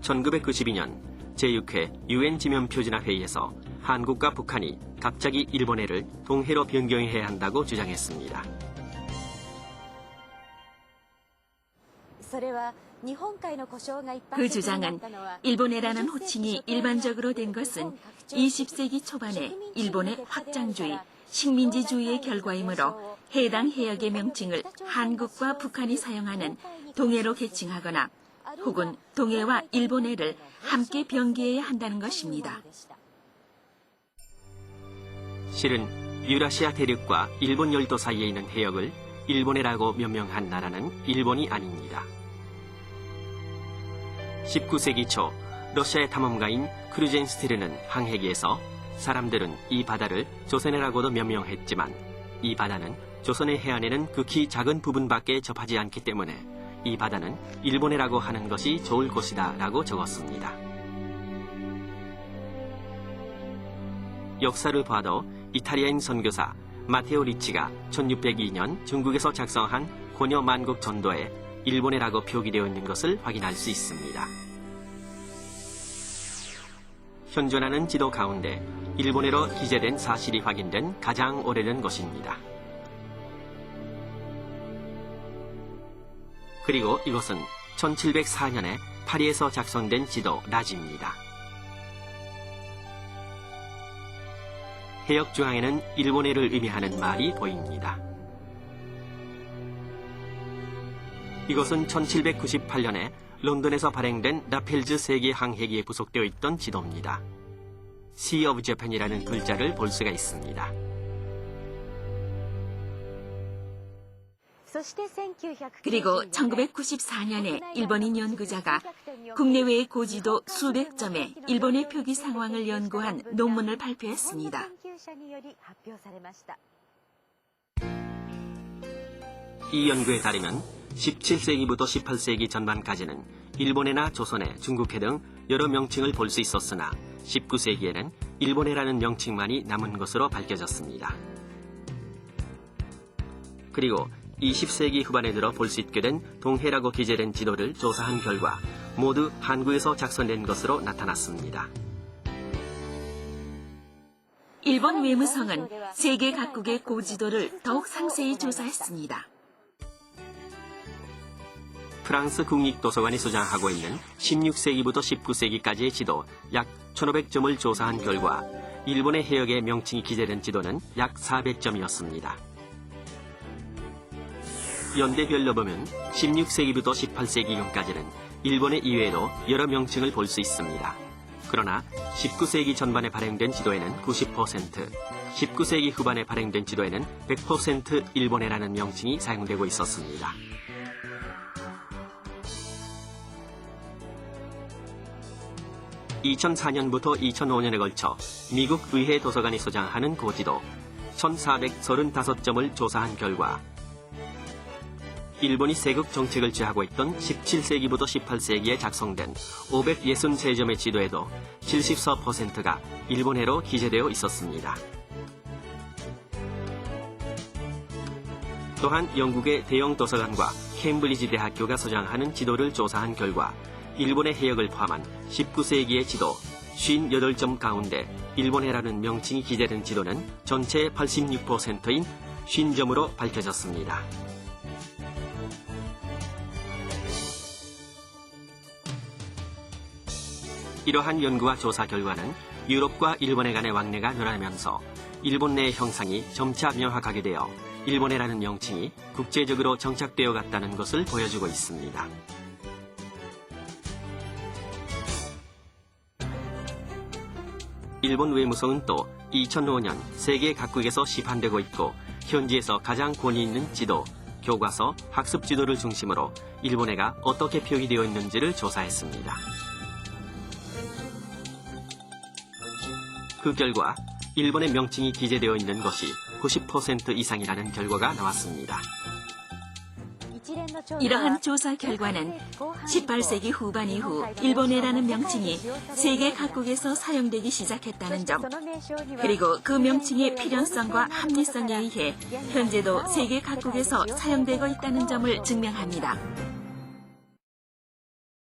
1992년 제6회 UN 지면표준화 회의에서 한국과 북한이 갑자기 일본해를 동해로 변경해야 한다고 주장했습니다. 그 주장은 일본해라는 호칭이 일반적으로 된 것은 20세기 초반에 일본의 확장주의, 식민지주의의 결과이므로 해당 해역의 명칭을 한국과 북한이 사용하는 동해로 개칭하거나 혹은 동해와 일본해를 함께 병기해야 한다는 것입니다. 실은 유라시아 대륙과 일본 열도 사이에 있는 해역을 일본해라고 명명한 나라는 일본이 아닙니다. 19세기 초 러시아의 탐험가인 크루젠스티르는 항해기에서 사람들은 이 바다를 조선해라고도 명명했지만 이 바다는 조선의 해안에는 극히 작은 부분밖에 접하지 않기 때문에 이 바다는 일본해라고 하는 것이 좋을 것이다 라고 적었습니다. 역사를 봐도 이탈리아인 선교사 마테오 리치가 1602년 중국에서 작성한 고려 만국 전도에 일본해라고 표기되어 있는 것을 확인할 수 있습니다. 현존하는 지도 가운데 일본해로 기재된 사실이 확인된 가장 오래된 것입니다. 그리고 이것은 1704년에 파리에서 작성된 지도 라지입니다. 해역 중앙에는 일본해를 의미하는 말이 보입니다. 이것은 1798년에 런던에서 발행된 라펠즈 세계 항해기에 부속되어 있던 지도입니다. Sea of Japan이라는 글자를 볼 수가 있습니다. 그리고 1994년에 일본인 연구자가 국내외의 고지도 수백 점의 일본의 표기 상황을 연구한 논문을 발표했습니다. 이 연구에 따르면 17세기부터 18세기 전반까지는 일본해나 조선해, 중국해 등 여러 명칭을 볼 수 있었으나 19세기에는 일본해라는 명칭만이 남은 것으로 밝혀졌습니다. 그리고 20세기 후반에 들어 볼 수 있게 된 동해라고 기재된 지도를 조사한 결과 모두 한국에서 작성된 것으로 나타났습니다. 일본 외무성은 세계 각국의 고지도를 더욱 상세히 조사했습니다. 프랑스 국립도서관이 소장하고 있는 16세기부터 19세기까지의 지도 약 1500점을 조사한 결과 일본의 해역의 명칭이 기재된 지도는 약 400점이었습니다. 연대별로 보면 16세기부터 18세기경까지는 일본의 이외에도 여러 명칭을 볼 수 있습니다. 그러나 19세기 전반에 발행된 지도에는 90%, 19세기 후반에 발행된 지도에는 100% 일본해라는 명칭이 사용되고 있었습니다. (2004년부터 2005년에) 걸쳐 미국 의회 도서관이 소장하는 고지도 1435점을 조사한 결과 일본이 세국 정책을 취하고 있던 17세기부터 18세기에 작성된 563점의 지도에도 74%가 일본해로 기재되어 있었습니다. 또한 영국의 대형 도서관과 케임브리지 대학교가 소장하는 지도를 조사한 결과 일본의 해역을 포함한 19세기의 지도 58점 가운데 일본해라는 명칭이 기재된 지도는 전체의 86%인 50점으로 밝혀졌습니다. 이러한 연구와 조사 결과는 유럽과 일본해 간의 왕래가 늘어나면서 일본 내의 형상이 점차 명확하게 되어 일본해라는 명칭이 국제적으로 정착되어 갔다는 것을 보여주고 있습니다. 일본 외무성은 또 2005년 세계 각국에서 시판되고 있고 현지에서 가장 권위 있는 지도, 교과서, 학습 지도를 중심으로 일본해가 어떻게 표기되어 있는지를 조사했습니다. 그 결과 일본의 명칭이 기재되어 있는 것이 90% 이상이라는 결과가 나왔습니다. 이러한 조사 결과는 18세기 후반 이후 일본해라는 명칭이 세계 각국에서 사용되기 시작했다는 점, 그리고 그 명칭의 필연성과 합리성에 의해 현재도 세계 각국에서 사용되고 있다는 점을 증명합니다.